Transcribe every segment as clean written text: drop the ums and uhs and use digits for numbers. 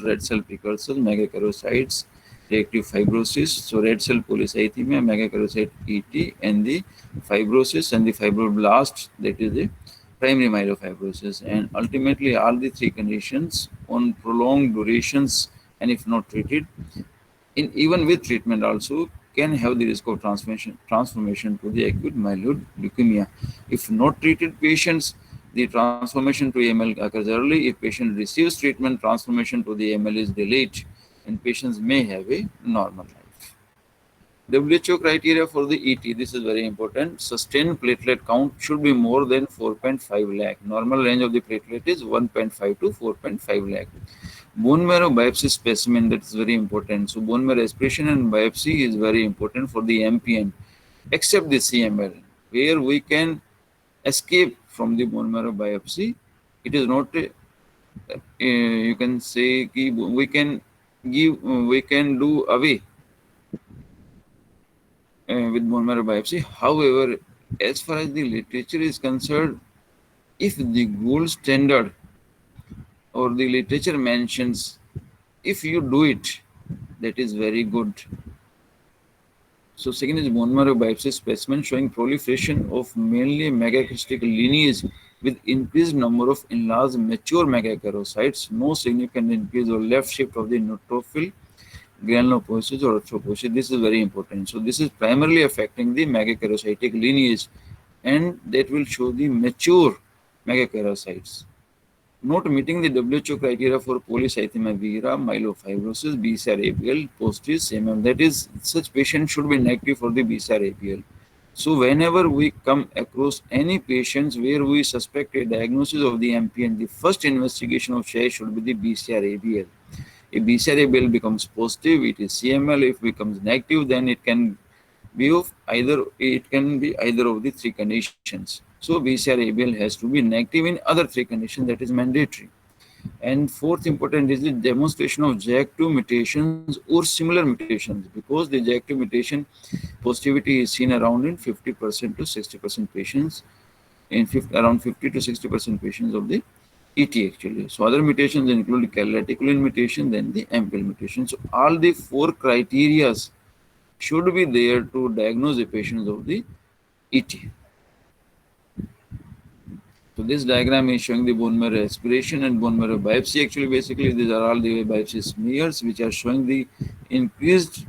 red cell precursors, megakaryocytes, reactive fibrosis. So red cell polycythemia, megakaryocyte ET, and the fibrosis and the fibroblast, that is the primary myelofibrosis. And ultimately, all the three conditions on prolonged durations, and if not treated, even with treatment also, can have the risk of transformation to the acute myeloid leukemia. If not treated patients, the transformation to AML occurs early. If patient receives treatment, transformation to the AML is delayed, and patients may have a normal life. WHO criteria for the ET, this is very important. Sustained platelet count should be more than 4.5 lakh. Normal range of the platelet is 1.5 to 4.5 lakh. Bone marrow biopsy specimen, that is very important. So bone marrow aspiration and biopsy is very important for the MPN, except the CML, where we can escape from the bone marrow biopsy. It is not you can say we can do away with bone marrow biopsy. However, as far as the literature is concerned, if the gold standard or the literature mentions, if you do it, that is very good. So second is bone marrow biopsy specimen showing proliferation of mainly megakaryocytic lineage with increased number of enlarged mature megakaryocytes, no significant increase or left shift of the neutrophil, granulopoiesis or erythropoiesis. This is very important. So this is primarily affecting the megakaryocytic lineage, and that will show the mature megakaryocytes. Not meeting the WHO criteria for polycythemia vera, myelofibrosis, BCR-ABL, positive, CMM. That is, such patients should be negative for the BCR-ABL. So whenever we come across any patients where we suspect a diagnosis of the MPN, the first investigation of CHAI should be the BCR-ABL. If BCR-ABL becomes positive, it is CML. If it becomes negative, then it can be either of the three conditions. So BCR-ABL has to be negative in other three conditions. That is mandatory. And fourth important is the demonstration of JAK2 mutations or similar mutations, because the JAK2 mutation positivity is seen around in 50% to 60% patients, around 50 to 60% patients of the ET actually. So other mutations include calreticulin mutation, then the MPL mutation. So all the four criteria should be there to diagnose the patients of the ET. So this diagram is showing the bone marrow aspiration and bone marrow biopsy. Actually, basically, these are all the biopsy smears which are showing the increased,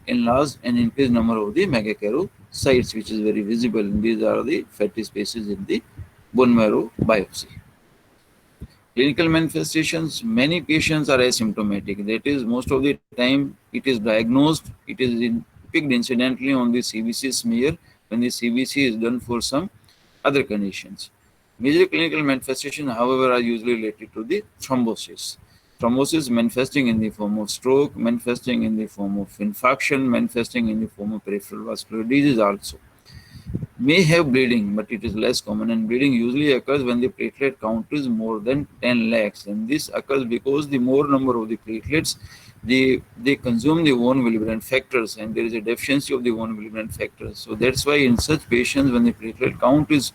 enlarged and increased number of the megakaryocytes, which is very visible. And these are the fatty spaces in the bone marrow biopsy. Clinical manifestations, many patients are asymptomatic. That is, most of the time it is diagnosed, it is picked incidentally on the CBC smear when the CBC is done for some other conditions. Major clinical manifestations, however, are usually related to the thrombosis. Thrombosis manifesting in the form of stroke, manifesting in the form of infarction, manifesting in the form of peripheral vascular disease also. May have bleeding, but it is less common, and bleeding usually occurs when the platelet count is more than 10 lakhs, and this occurs because the more number of the platelets, they consume the von Willebrand factors, and there is a deficiency of the von Willebrand factors. So that's why in such patients, when the platelet count is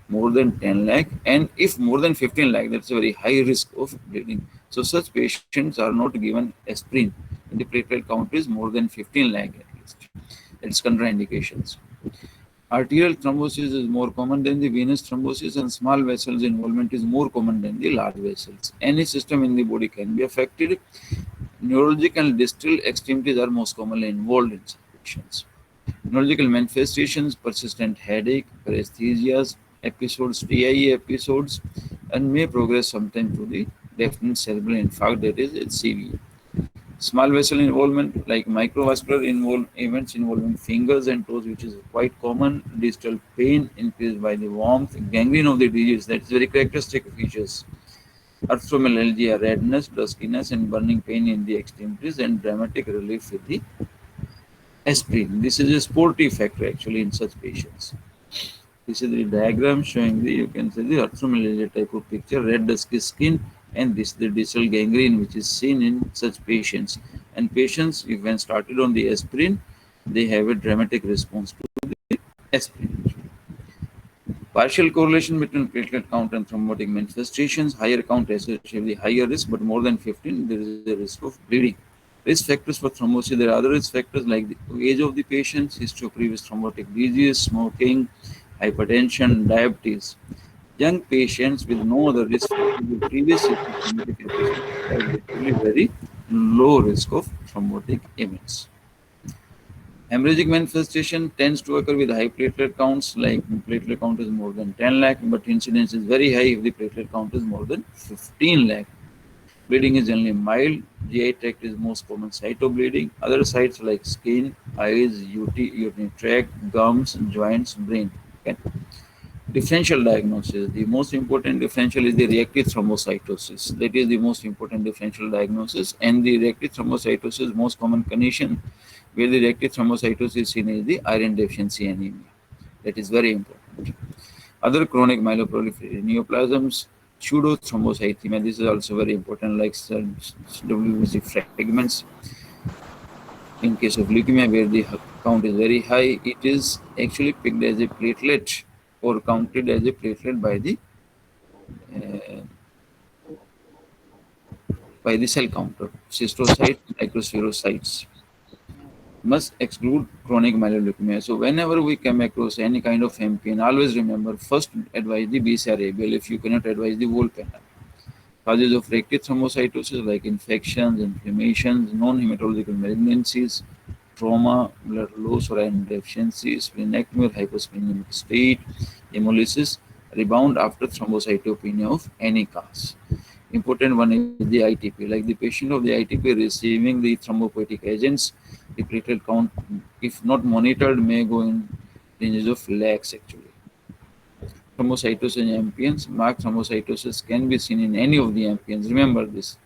more than 10 lakh, and if more than 15 lakh, that's a very high risk of bleeding. So such patients are not given aspirin when the platelet count is more than 15 lakh at least. That's contraindications. Arterial thrombosis is more common than the venous thrombosis, and small vessels involvement is more common than the large vessels. Any system in the body can be affected. Neurologic and distal extremities are most commonly involved in such patients. Neurological manifestations, persistent headache, paresthesias, episodes, TIA episodes, and may progress sometimes to the definite cerebral infarct, that is CV. Small vessel involvement like microvascular events involving fingers and toes, which is quite common. Distal pain increased by the warmth, gangrene of the digits, that is very characteristic features. Arthromyalgia, redness, duskiness, and burning pain in the extremities, and dramatic relief with the aspirin. This is a sporty factor actually in such patients. This is the diagram showing the, you can see the arthromyalgia type of picture, red dusky skin, and this the distal gangrene which is seen in such patients. And patients, if when started on the aspirin, they have a dramatic response to the aspirin. Partial correlation between platelet count and thrombotic manifestations. Higher count associated with higher risk, but more than 15, there is a risk of bleeding. Risk factors for thrombosis. There are other risk factors like the age of the patient, history of previous thrombotic disease, smoking, hypertension, diabetes. Young patients with no other risk factors with previous history of thrombotic episodes have relatively very low risk of thrombotic events. Hemorrhagic manifestation tends to occur with high platelet counts, like platelet count is more than 10 lakh, but incidence is very high if the platelet count is more than 15 lakh. Bleeding is generally mild. GI tract is most common site of bleeding. Other sites like skin, eyes, urinary tract, gums, joints, brain. Okay. Differential diagnosis. The most important differential is the reactive thrombocytosis. That is the most important differential diagnosis. And the reactive thrombocytosis, most common condition where the reactive thrombocytosis is seen is the iron deficiency anemia. That is very important. Other chronic myeloproliferative neoplasms, pseudothrombocythemia. This is also very important, like WBC fragments. In case of leukemia, where the count is very high, it is actually picked as a platelet or counted as a platelet by the cell counter. Cystocytes, microspherocytes. Must exclude chronic myeloleukemia. So whenever we come across any kind of MPN, always remember, first advise the BCR-ABL if you cannot advise the whole panel. Causes of reactive thrombocytosis like infections, inflammations, non-hematological malignancies, trauma, blood loss or iron deficiency, splenectomy or hyposplenic state, hemolysis, rebound after thrombocytopenia of any cause. Important one is the ITP. Like the patient of the ITP receiving the thrombopoietic agents, the platelet count, if not monitored, may go in ranges of lakhs actually. Thrombocytosis in MPNs. Marked thrombocytosis can be seen in any of the MPNs. Remember this.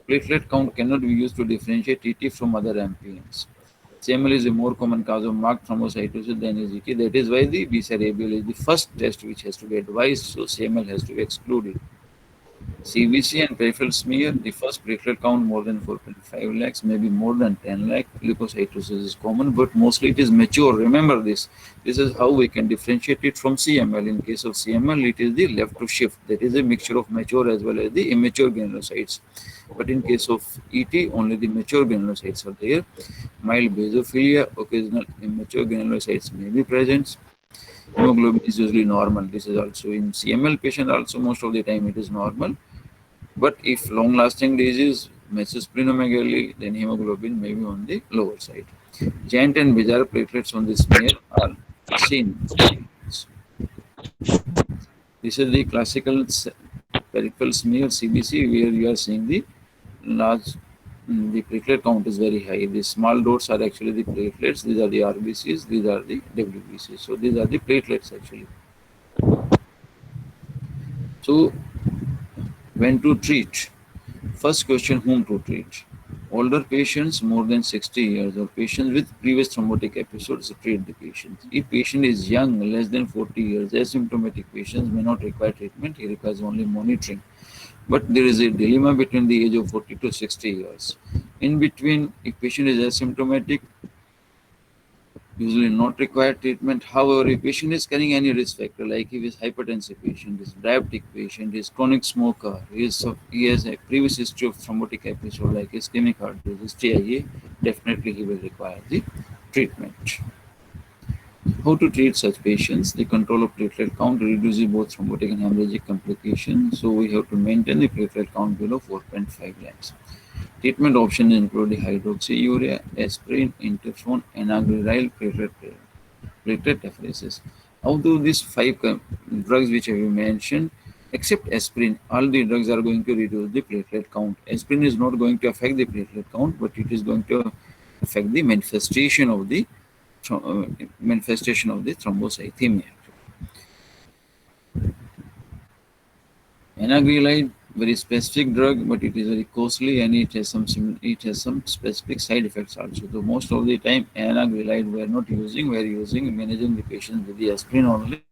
Platelet count cannot be used to differentiate TT from other MPNs. CML is a more common cause of marked thrombocytosis than is ET. That is why the BCR-ABL is the first test which has to be advised, so CML has to be excluded. CBC and peripheral smear, the first platelet count more than 4.5 lakhs, maybe more than 10 lakh. Leukocytosis is common, but mostly it is mature. Remember this. This is how we can differentiate it from CML. In case of CML, it is the left to shift. That is a mixture of mature as well as the immature granulocytes. But in case of ET, only the mature granulocytes are there. Mild basophilia, occasional immature granulocytes may be present. Hemoglobin is usually normal. This is also in CML patient also most of the time it is normal. But if long-lasting disease, mesosplenomegaly, then hemoglobin may be on the lower side. Giant and bizarre platelets on the smear are seen. This is the classical peripheral smear CBC where you are seeing the large, the platelet count is very high. The small dots are actually the platelets. These are the RBCs. These are the WBCs. So these are the platelets actually. So when to treat? First question, whom to treat? Older patients more than 60 years or patients with previous thrombotic episodes, treat the patient. If patient is young, less than 40 years, asymptomatic patients may not require treatment. He requires only monitoring. But there is a dilemma between the age of 40 to 60 years. In between, if patient is asymptomatic, usually not require treatment. However, if patient is carrying any risk factor, like if is hypertensive patient, is diabetic patient, is chronic smoker, he has a previous history of thrombotic episode like ischemic heart disease, TIA, definitely he will require the treatment. How to treat such patients? The control of platelet count reduces both thrombotic and hemorrhagic complications. So we have to maintain the platelet count below 4.5 lakhs. Treatment options include the hydroxyurea, aspirin, interferon, enagrilide, platelet apheresis. Although these five drugs which I have mentioned, except aspirin, all the drugs are going to reduce the platelet count. Aspirin is not going to affect the platelet count, but it is going to affect the manifestation of the thrombocythemia. Enagrilide, very specific drug, but it is very costly and it has some specific side effects also. So most of the time, enagrilide we are not using. We are using managing the patient with the aspirin only.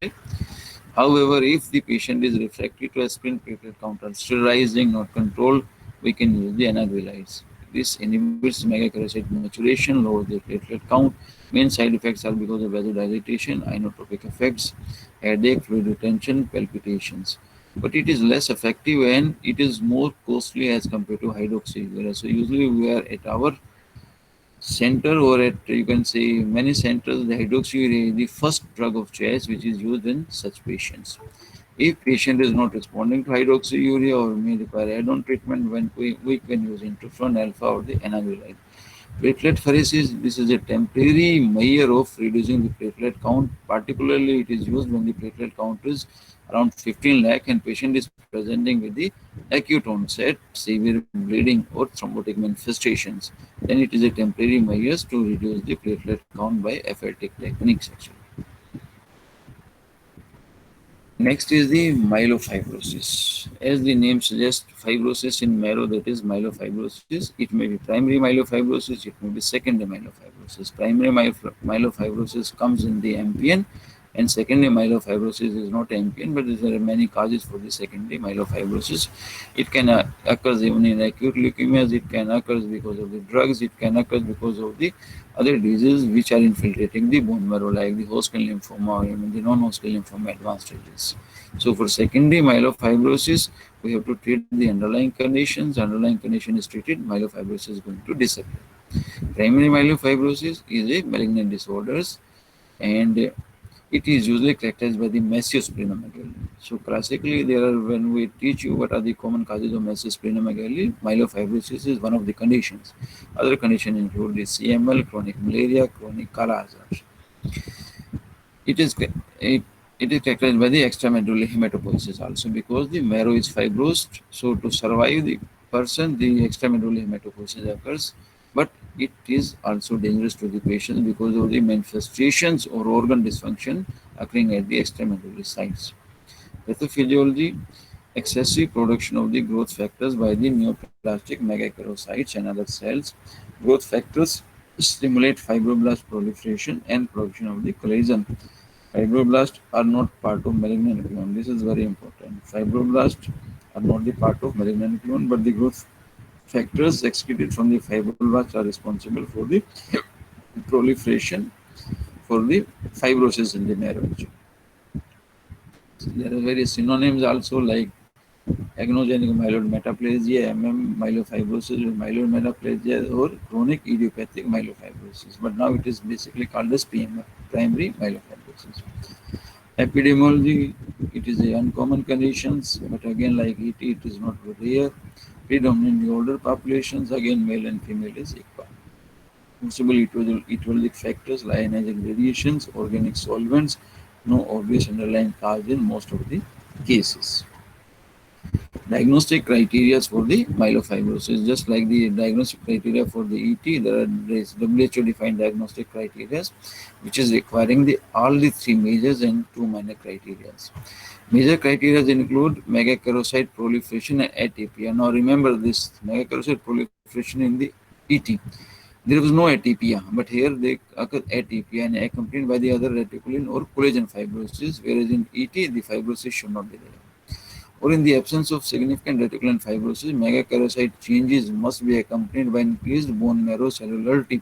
However, if the patient is refractory to aspirin, platelet count are still rising, not controlled, we can use the enagrilides. This inhibits megakaryocyte maturation, lowers the platelet count. Main side effects are because of vasodilatation, inotropic effects, headache, fluid retention, palpitations. But it is less effective and it is more costly as compared to hydroxyurea. So usually we are at our center, or at, you can say, many centers, the hydroxyurea is the first drug of choice which is used in such patients. If patient is not responding to hydroxyurea or may require add-on treatment, when we can use interferon alpha or the enalapril. Platelet pheresis, this is a temporary measure of reducing the platelet count. Particularly, it is used when the platelet count is around 15 lakh and patient is presenting with the acute onset, severe bleeding or thrombotic manifestations. Then it is a temporary measure to reduce the platelet count by aphatic techniques actually. Next is the myelofibrosis. As the name suggests, fibrosis in marrow, that is myelofibrosis. It may be primary myelofibrosis, it may be secondary myelofibrosis. Primary myelofibrosis comes in the MPN, and secondary myelofibrosis is not MPN, but there are many causes for the secondary myelofibrosis. It can occur even in acute leukemias, it can occur because of the drugs, it can occur because of the other diseases which are infiltrating the bone marrow, like the Hodgkin lymphoma or even the non-Hodgkin lymphoma advanced stages. So for secondary myelofibrosis, we have to treat the underlying conditions. Underlying condition is treated, myelofibrosis is going to disappear. Primary myelofibrosis is a malignant disorders, and it is usually characterized by the meseosplenomegaly. So classically, there are, when we teach you what are the common causes of meseosplenomegaly, myelofibrosis is one of the conditions. Other conditions include the CML, chronic malaria, chronic Kala Azar. It is characterized by the extramedullary hematopoiesis also, because the marrow is fibrosed. So to survive the person, the extramedullary hematopoiesis occurs, but it is also dangerous to the patient because of the manifestations or organ dysfunction occurring at the extramedullary sites. Pathophysiology: excessive production of the growth factors by the neoplastic megakaryocytes and other cells. Growth factors stimulate fibroblast proliferation and production of the collagen. Fibroblasts are not part of malignant clone. This is very important. Fibroblasts are not the part of malignant clone, but the growth factors excreted from the fibroblasts are responsible for the proliferation, for the fibrosis in the marrow. There are various synonyms also, like agonogenic myeloid metaplasia, myelofibrosis, myeloid metaplasia, or chronic idiopathic myelofibrosis. But now it is basically called as PMF, primary myelofibrosis. Epidemiology: it is a uncommon conditions, but again, like it is not rare. Predominantly older populations, again male and female is equal. Possible etiologic factors, lionizing variations, organic solvents, no obvious underlying cause in most of the cases. Diagnostic criteria for the myelofibrosis: just like the diagnostic criteria for the ET, there is WHO defined diagnostic criteria, which is requiring all the three majors and two minor criteria. Major criteria include megakaryocyte proliferation and atypia. Now remember this, megakaryocyte proliferation in the ET. There was no atypia, but here they occur atypia and accompanied by the other reticulin or collagen fibrosis, whereas in ET the fibrosis should not be there. Or in the absence of significant reticular fibrosis, megakaryocyte changes must be accompanied by increased bone marrow cellularity,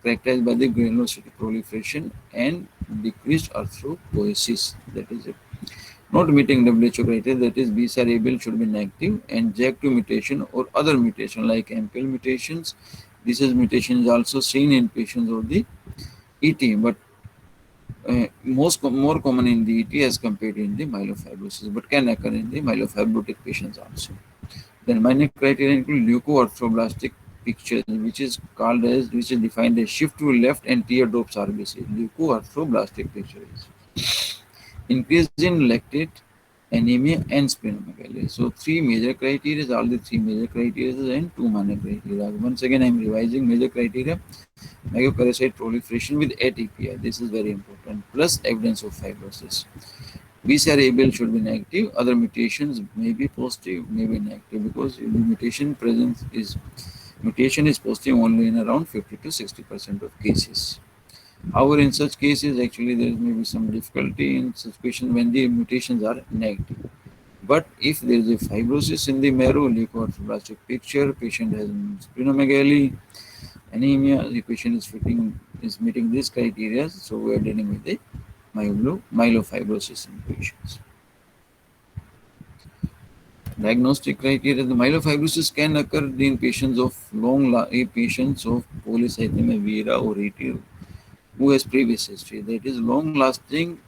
characterized by the granulocytic proliferation and decreased erythropoiesis. That is it. Not meeting WHO criteria, that is BCR-ABL should be negative, and JAK2 mutation or other mutation like MPL mutations. This is mutation is also seen in patients of the ET, but more common in the ET as compared in the myelofibrosis, but can occur in the myelofibrotic patients also. Then minor criteria include leukoarthroblastic picture, which is defined as shift to left and teardrops RBC. Leukoarthroblastic picture is increase in lactate, anemia, and splenomegaly. So three major criteria, all the three major criteria and two minor criteria. Once again, I am revising major criteria: megakaryocyte proliferation with atypia. This is very important. Plus evidence of fibrosis. BCR-ABL should be negative. Other mutations may be positive, may be negative, because the mutation is positive only in around 50 to 60% of cases. However, in such cases, actually there may be some difficulty in such patients when the mutations are negative. But if there is a fibrosis in the marrow, leukoarthroplastic picture, patient has splenomegaly, anemia, the patient is meeting these criteria, so we are dealing with the myelofibrosis in patients. Diagnostic criteria: the myelofibrosis can occur in patients of patients of polycythemia vera or ET who has previous history. That is, long-lasting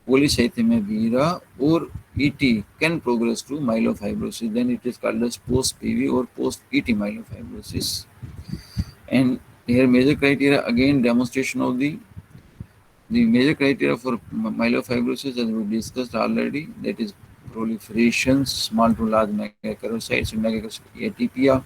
polycythemia vera or ET can progress to myelofibrosis. Then it is called as post-PV or post-ET myelofibrosis. And here major criteria, again demonstration of the major criteria for myelofibrosis, as we discussed already, that is proliferation, small to large megakaryocytes, atypia,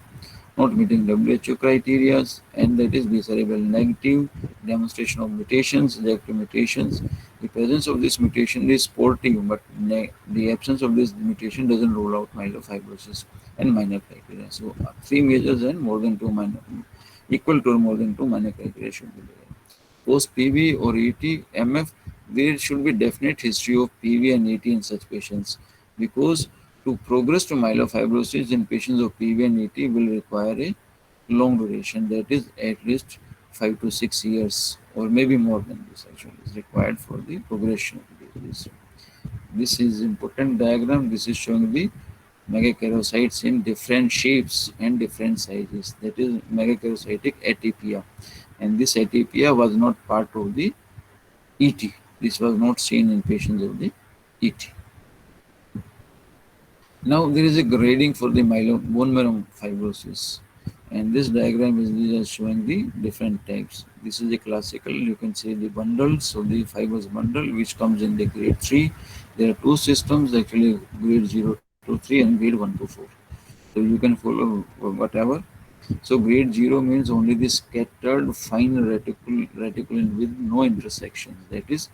not meeting WHO criteria, and that is B cerebral negative, demonstration of mutations, selective mutations. The presence of this mutation is sportive, but the absence of this mutation doesn't rule out myelofibrosis and minor criteria. So three majors and more than two minor, equal to or more than two minor criteria should be there. Post PV or ET MF, there should be definite history of PV and ET in such patients, because to progress to myelofibrosis in patients of PV and ET will require a long duration, that is at least 5 to 6 years or maybe more than this actually is required for the progression of disease. This is important diagram. This is showing the megakaryocytes in different shapes and different sizes, that is megakaryocytic atypia, and this atypia was not part of the ET. This was not seen in patients of the ET. Now there is a grading for the bone marrow fibrosis, and this diagram is just showing the different types. This is a classical, you can see the bundles, so the fibers bundle which comes in the grade 3. There are two systems actually, grade 0 to 3 and grade 1 to 4. So you can follow whatever. So grade 0 means only the scattered fine reticulin with no intersections, that is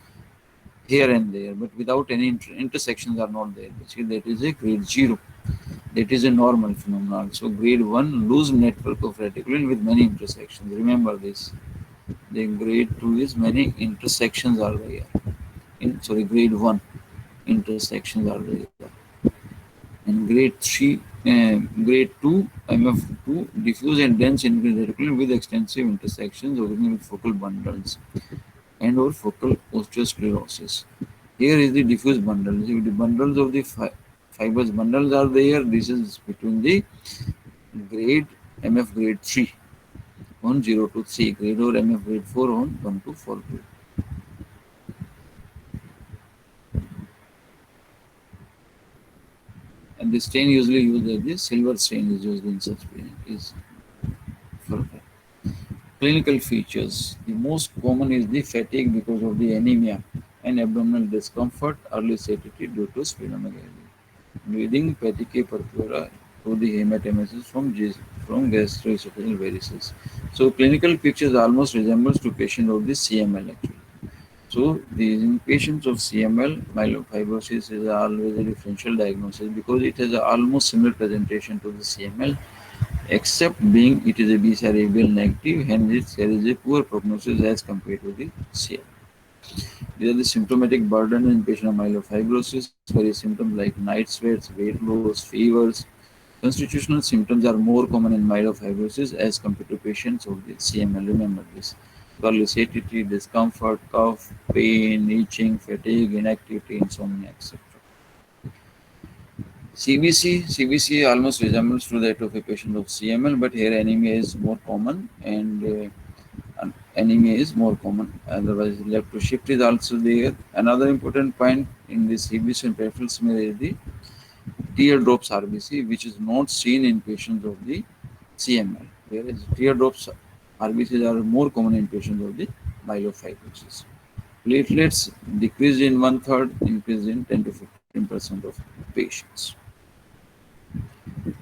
here and there, but without any intersections are not there. Basically, that is a grade 0. That is a normal phenomenon. So grade 1, loose network of reticulin with many intersections. Remember this. The grade 2 is many intersections are there. Grade 1 intersections are there. And grade 2, MF2, diffuse and dense increased reticulin with extensive intersections originating with focal bundles and or focal osteosclerosis. Here is the diffuse bundle. If the bundles of the fibers bundles are there, this is between the grade MF grade 3 on 0 to 3, grade or MF grade 4 on 1 to 4 grade. And the stain usually used as the silver stain is used in such is for clinical features. The most common is the fatigue because of the anemia and abdominal discomfort, early satiety due to splenomegaly, bleeding, petechiae purpura to the hematemesis from gastroesophageal varices. So clinical pictures almost resembles to patient of the CML actually. So in patients of CML, myelofibrosis is always a differential diagnosis because it has almost similar presentation to the CML, except being it is a B cerebral negative, hence it carries a poor prognosis as compared to the CML. These are the symptomatic burden in patient of myelofibrosis. Various symptoms like night sweats, weight loss, fevers. Constitutional symptoms are more common in myelofibrosis as compared to patients of the CML. Remember this. Early satiety, discomfort, cough, pain, itching, fatigue, inactivity, insomnia, etc. CBC almost resembles to that of a patient of CML, but here anemia is more common and anemia is more common. Otherwise, left to shift is also there. Another important point in this CBC and peripheral smear is the teardrops RBC, which is not seen in patients of the CML, whereas teardrops RBCs are more common in patients of the myelofibrosis. Platelets decreased in 1/3, increased in 10 to 15% of patients.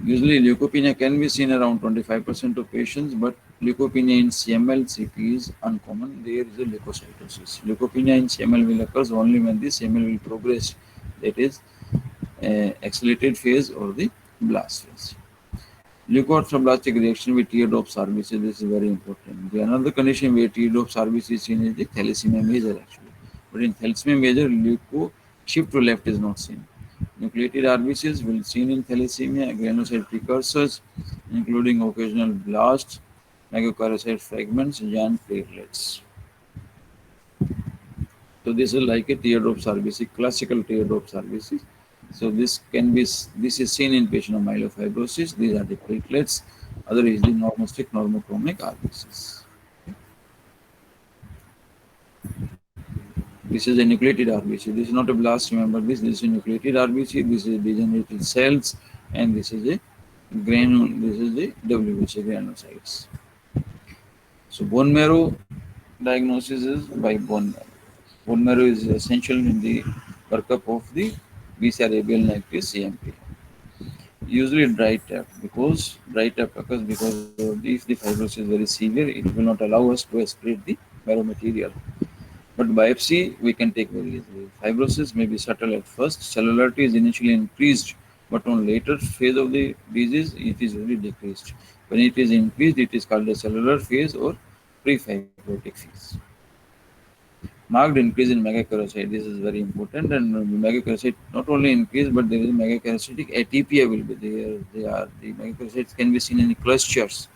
Usually, leukopenia can be seen around 25% of patients, but leukopenia in CML CP is uncommon. There is a leukocytosis. Leukopenia in CML will occur only when the CML will progress, that is, accelerated phase or the blast phase. Leukoarthroblastic reaction with teardrops RBC, this is very important. The another condition where teardrops RBC is seen is the thalassemia major actually. But in thalassemia major, leuko shift to left is not seen. Nucleated RBCs will seen in thalassemia, granulocyte precursors, including occasional blasts, megakaryocyte fragments, and platelets. So this is like a teardrops RBC, classical teardrops RBC. So this is seen in patient of myelofibrosis. These are the platelets. Other is the normocytic normochromic RBCs. This is a nucleated RBC. This is not a blast. Remember this. This is a nucleated RBC. This is degenerated cells, and this is a granule. This is the WBC granulocytes. So bone marrow diagnosis is by bone marrow. Bone marrow is essential in the workup of the BCR-ABL negative CMP. Usually dry tap occurs because if the fibrosis is very severe, it will not allow us to aspirate the marrow material. But biopsy we can take very easily. Fibrosis may be subtle at first. Cellularity is initially increased, but on later phase of the disease, it is really decreased. When it is increased, it is called a cellular phase or prefibrotic phase. Marked increase in megakaryocyte. This is very important, and megakaryocyte not only increase, but there is megakaryocytic atypia will be there. The megakaryocytes can be seen in clusters,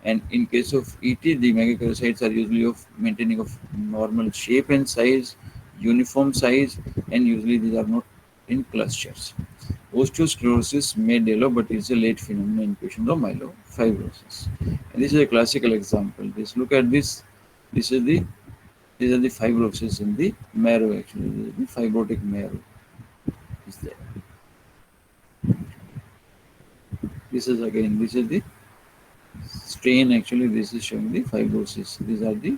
and in case of ET, the megakaryocytes are usually of maintaining of normal shape and size, uniform size, and usually these are not in clusters. Osteosclerosis may develop, but it's a late phenomenon in patients of myelofibrosis. And this is a classical example. Just look at this. This is the these are the fibrosis in the marrow actually. The fibrotic marrow is there. This is the strain actually. This is showing the fibrosis. These are the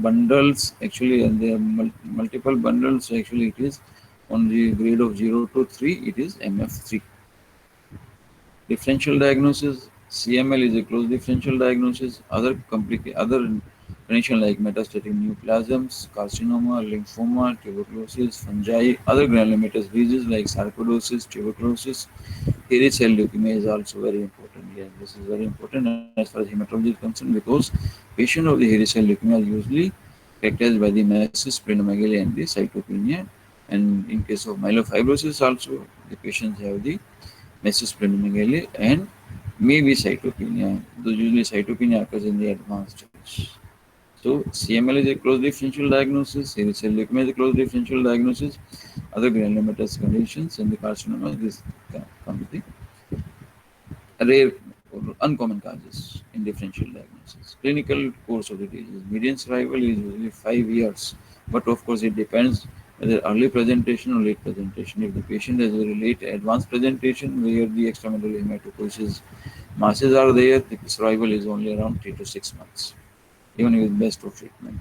bundles actually, and there are multiple bundles. Actually, it is on the grade of 0 to 3. It is MF3. Differential diagnosis. CML is a close differential diagnosis. Other conditions like metastatic neoplasms, carcinoma, lymphoma, tuberculosis, fungi, other granulomatous diseases like sarcoidosis, tuberculosis, hairy cell leukemia is also very important. Yeah, this is very important as far as hematology is concerned because patients of the hairy cell leukemia are usually characterized by the masses, splenomegaly, and the cytopenia. And in case of myelofibrosis also, the patients have the masses, splenomegaly, and maybe cytopenia. Though usually cytopenia occurs in the advanced stage. So CML is a close differential diagnosis, hairy cell leukemia is a close differential diagnosis, other granulomatous conditions, and the carcinoma, this comes the rare or uncommon causes in differential diagnosis. Clinical course of the disease. Median survival is usually 5 years, but of course it depends whether early presentation or late presentation. If the patient has a very late advanced presentation where the extramedullary hematopoiesis masses are there, the survival is only around 3 to 6 months, even with best of treatment.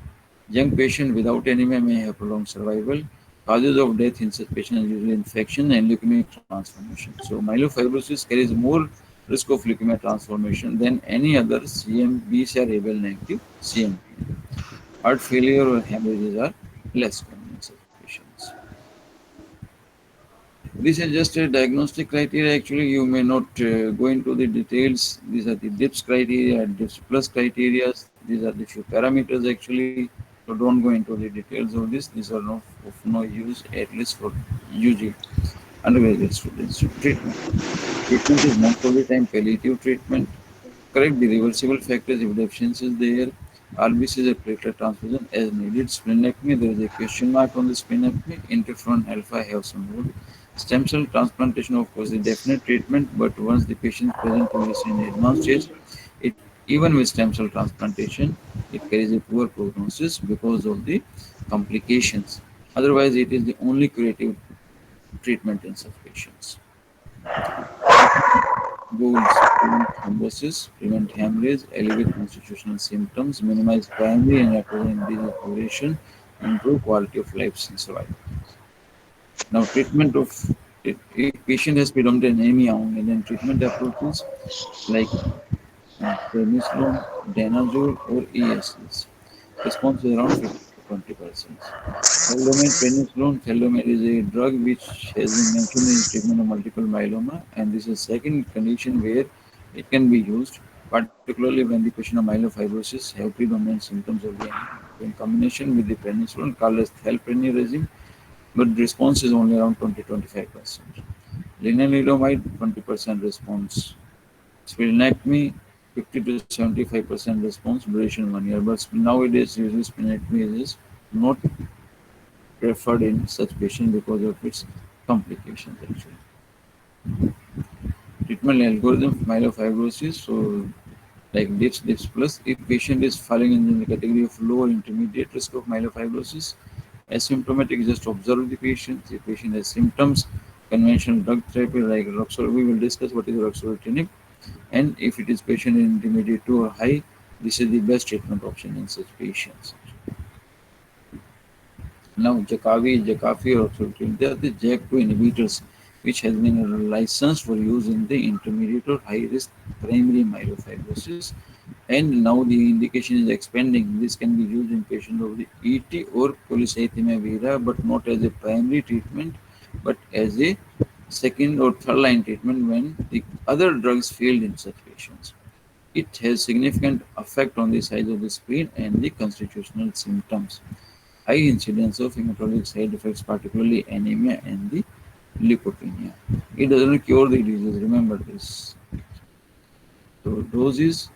Young patient without anemia may have prolonged survival. Causes of death in such patients are usually infection and leukemic transformation. So myelofibrosis carries more risk of leukemia transformation than any other BCR-ABL negative CMP. Heart failure or hemorrhages are less common in such patients. This is just a diagnostic criteria. Actually, you may not go into the details. These are the DIPS criteria, DIPS plus criteria. These are the few parameters actually. So don't go into the details of this. These are of no use, at least for UG undergraduate students. Treatment. Treatment is most of the time palliative treatment. Correct the reversible factors if deficiency is there. RBC is a platelet transfusion as needed. Splenectomy, there is a question mark on the splenectomy. Interferon alpha have some role. Stem cell transplantation, of course, is definite treatment, but once the patient present in advanced stage, it even with stem cell transplantation, it carries a poor prognosis because of the complications. Otherwise, it is the only curative treatment in such patients. Goals: prevent thrombosis, prevent hemorrhage, alleviate constitutional symptoms, minimize primary and recurrent disease progression, improve quality of life and survival. Now, treatment of if patient has predominant anemia only, then treatment approaches like prednisolone, danazol, or ESAs. Response is around 50 to 20%. Thalidomide, prednisolone. Thalidomide is a drug which has been mentioned in treatment of multiple myeloma, and this is second condition where it can be used, particularly when the patient of myelofibrosis have predominant symptoms of the anemia. In combination with the prednisolone, called as thalpredni regime, but the response is only around 20-25%. Lenalidomide, 20% response. Splenectomy, 50 to 75% response, duration 1 year. But nowadays, usually splenectomy is not preferred in such patients because of its complications actually. Treatment algorithm for myelofibrosis, so like DIPS plus, if patient is falling in the category of low or intermediate risk of myelofibrosis, asymptomatic, just observe the patient. The patient has symptoms, conventional drug therapy like ruxolitinib, we will discuss what is ruxolitinib, and if it is patient in intermediate to or high, this is the best treatment option in such patients. Now, Jakafi, or ruxolitinib, they are the JAK2 inhibitors, which has been licensed for use in the intermediate or high risk primary myelofibrosis, and now the indication is expanding. This can be used in patients of the ET or polycythemia vera, but not as a primary treatment, but as a second or third line treatment when the other drugs failed in such patients. It has significant effect on the size of the spleen and the constitutional symptoms. High incidence of hematologic side effects, particularly anemia and the leukopenia. It doesn't cure the disease, remember this. So doses,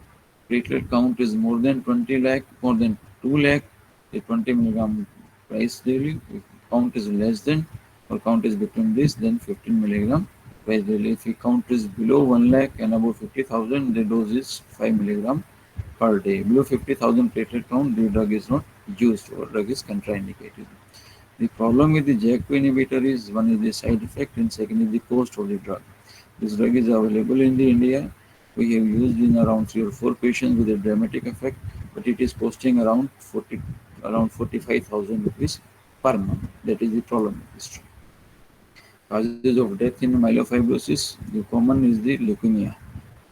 platelet count is more than 20 lakh, more than 2 lakh, the 20 milligram twice daily. If count is less than or count is between this, then 15 milligram twice daily. If the count is below 1 lakh and above 50,000, the dose is 5 milligram per day. Below 50,000 platelet count, the drug is not used or drug is contraindicated. The problem with the JAK2 inhibitor is one is the side effect and second is the cost of the drug. This drug is available in the India. We have used in around 3 or 4 patients with a dramatic effect, but it is costing around 45,000 rupees per month. That is the problem with this drug. Causes of death in myelofibrosis, the common is the leukemia.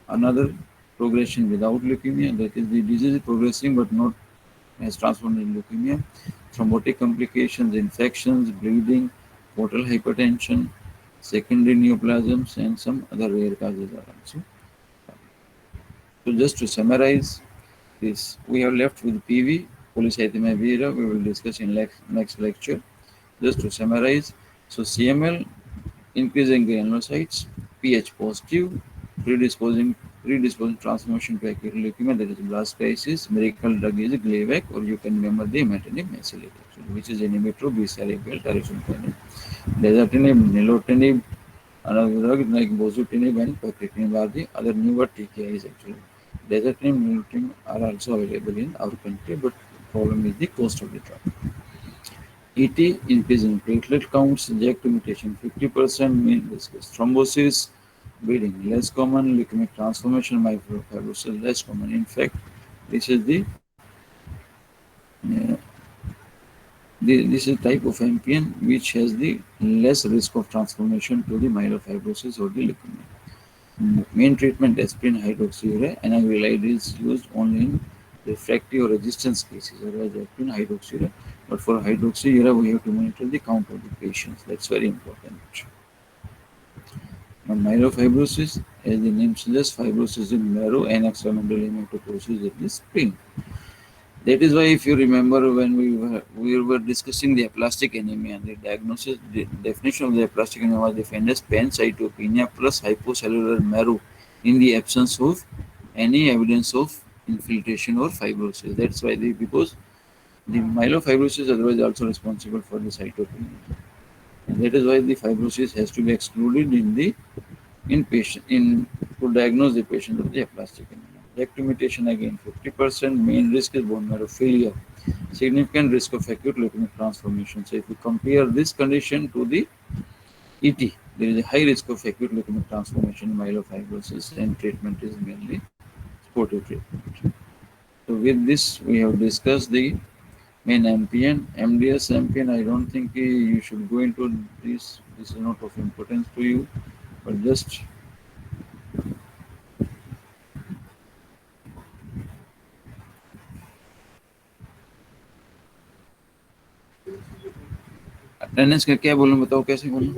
Another progression without leukemia, that is the disease is progressing but not has transformed in leukemia. Thrombotic complications, infections, bleeding, portal hypertension, secondary neoplasms, and some other rare causes are also. So just to summarize this, we have left with PV, polycythemia vera, we will discuss in next lecture. Just to summarize, so CML, increasing granulocytes, pH positive, predisposing transformation to acute leukemia, that is blast crisis. Miracle drug is Gleevec, or you can remember the imatinib mesylate, which is inhibitor of BCR-ABL tyrosine kinase. Dasatinib, nilotinib, another drug like bosutinib and pacritinib are the other newer TKIs actually. Dasatinib and nilotinib are also available in our country, but the problem is the cost of the drug. ET, increase in platelet counts, JAK2 mutation 50%, mean risk is thrombosis, bleeding less common, leukemic transformation, myelofibrosis less common. In fact, this is uh, this is type of MPN which has the less risk of transformation to the myelofibrosis or the leukemia. Main treatment aspirin hydroxyurea, anagrelide is used only in refractory or resistance cases, otherwise aspirin hydroxyurea. But for hydroxyurea, we have to monitor the count of the patients. That's very important. Now, myelofibrosis, as the name suggests, fibrosis in marrow and extramedullary hematopoiesis in the spleen. That is why, if you remember, when we were discussing the aplastic anemia, the diagnosis, the definition of the aplastic anemia was defined as pancytopenia plus hypocellular marrow in the absence of any evidence of infiltration or fibrosis. That's why because the myelofibrosis is otherwise also responsible for the cytopenia. And that is why the fibrosis has to be excluded in patient to diagnose the patient with the aplastic anemia. JAK2 mutation again 50%, main risk is bone marrow failure, significant risk of acute leukemic transformation. So if we compare this condition to the ET, there is a high risk of acute leukemic transformation in myelofibrosis, and treatment is mainly supportive treatment. So with this, we have discussed the main MPN, MDS MPN. I don't think you should go into this. This is not of importance to you, but just attendance का क्या बोलूं, बताओ कैसे बोलूं?